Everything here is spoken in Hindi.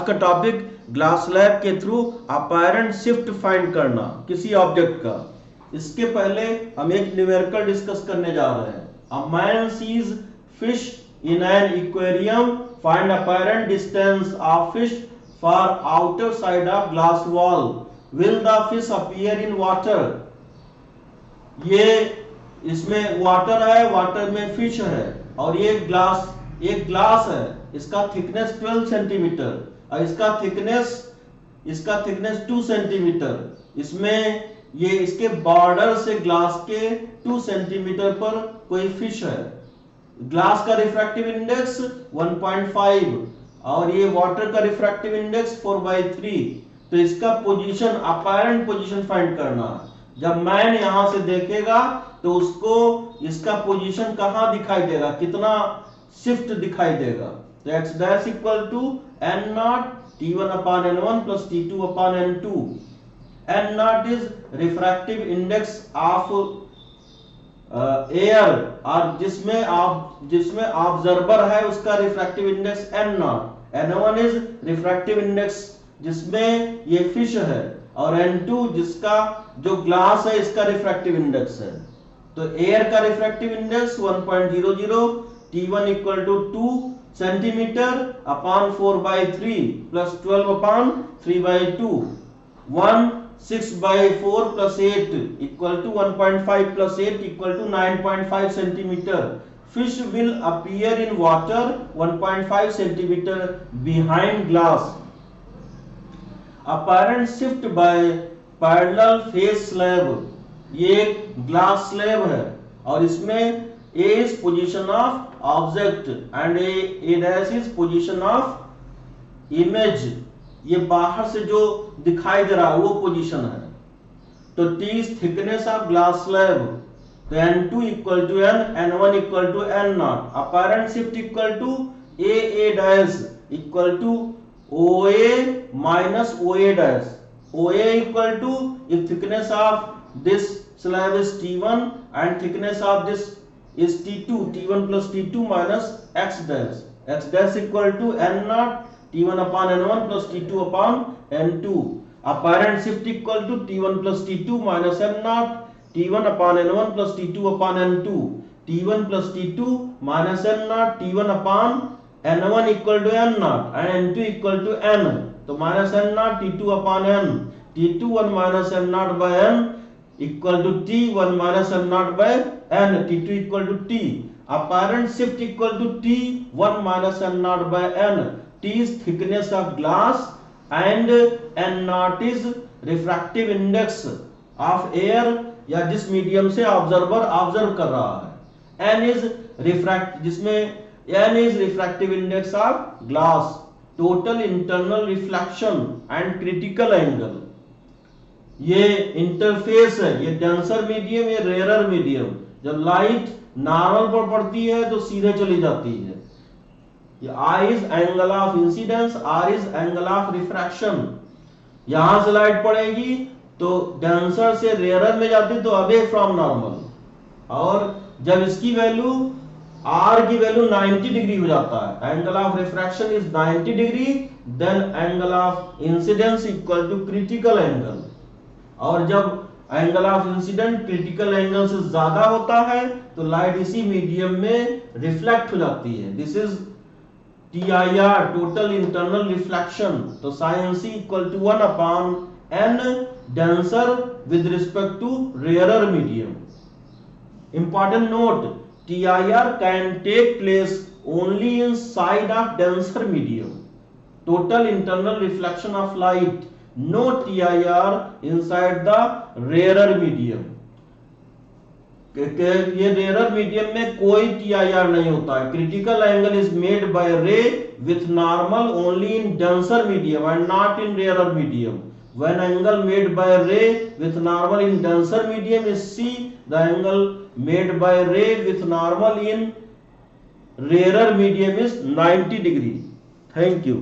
का टॉपिक ग्लास स्लैब के थ्रू अपैरेंट शिफ्ट फाइंड करना किसी ऑब्जेक्ट का। इसके पहले हम एक न्यूमेरिकल डिस्कस करने जा रहे हैं। A man sees fish in an aquarium, find apparent distance of fish for outer side of glass wall, will the fish appear in water. ये इसमें वाटर है, वाटर में फिश है और ये एक ग्लास है। इसका थिकनेस 12 सेंटीमीटर और इसका थिकनेस 2 सेंटीमीटर। इसमें ये इसके बॉर्डर से ग्लास के 2 सेंटीमीटर पर कोई फिश है। ग्लास का रिफ्रैक्टिव इंडेक्स 1.5 और ये वाटर का रिफ्रैक्टिव इंडेक्स 4/3। तो इसका पोजीशन, अपैरेंट पोजीशन फाइंड करना है। जब मैन यहां से देखेगा तो उसको इसका पोजीशन कहां दिखाई देगा, कितना शिफ्ट दिखाई देगा। तो x dash equal to n not t1 upon n1 plus t2 upon n2। n not is refractive index of air, और जिसमें ऑब्जर्वर है उसका refractive index n not. n1 is refractive index जिसमें ये फिश है, और n2 जिसका जो ग्लास है इसका रिफ्रैक्टिव इंडेक्स है। तो एयर का refractive index 1.00, t1 equal to 2 centimetre upon 4/3 plus 12 upon 3/2, 1 6/4 plus 8 equal to 1.5 plus 8 equal to 9.5 centimetre. Fish will appear in water 1.5 centimetre behind glass. Apparent shift by parallel face slab. ये एक ग्लास स्लैब है और इसमें A is position of object and A dash is position of image। ये बाहर से जो दिखाई दे रहा है वो पोजीशन है। तो T is thickness of glass slab, तो N2 equal to N, N1 equal to N not. Apparent shift equal to A dash equal to OA minus OA dash। OA equal to, if thickness of this slab is T1 and thickness of this is T2, T1 plus T2 minus X dash। X dash equal to N naught T1 upon N1 plus T2 upon N2। Apparent shift equal to T1 plus T2 minus N naught T1 upon N1 plus T2 upon N2। T1 plus T2 minus N naught T1 upon N1 equal to N naught and N2 equal to N। तो minus N naught T2 upon N, T2 1 minus N naught by N equal to T 1 minus N naught by N, T2 equal to T। Apparent shift equal to T 1 minus N naught by N। T is thickness of glass and N naught is refractive index of air या जिस मीडियम से ऑब्जर्वर ऑब्जर्व कर रहा है। N is refractive index of glass, total internal reflection and critical angle। ये इंटरफेस है, ये डेंसर मीडियम, ये रेयरर मीडियम। जब लाइट नॉर्मल पर पड़ती है तो सीधे चली जाती है। ये I is angle of incidence, R is angle of refraction. यहां से लाइट पड़ेगी तो डेंसर से रेयरर में जाती तो अवे फ्रॉम नॉर्मल, और जब इसकी वैल्यू R की वैल्यू 90 डिग्री हो जाता है, angle of refraction is 90 degree, then angle of incidence equal to critical angle. और जब angle of incident critical angle से ज्यादा होता है तो लाइट इसी मीडियम में रिफ्लेक्ट हो जाती है। This is TIR, total internal reflection. तो sin C equal to 1 upon N denser with respect to rarer medium. Important note, TIR can take place only in side of denser medium. Total internal reflection of light, no TIR inside the rarer medium। ये रेयर मीडियम में कोई TIR नहीं होता है। Critical angle is made by ray with normal only in denser medium and not in rarer medium. When angle made by ray with normal in denser medium is C, the angle made by ray with normal in rarer medium is 90 degree. Thank you.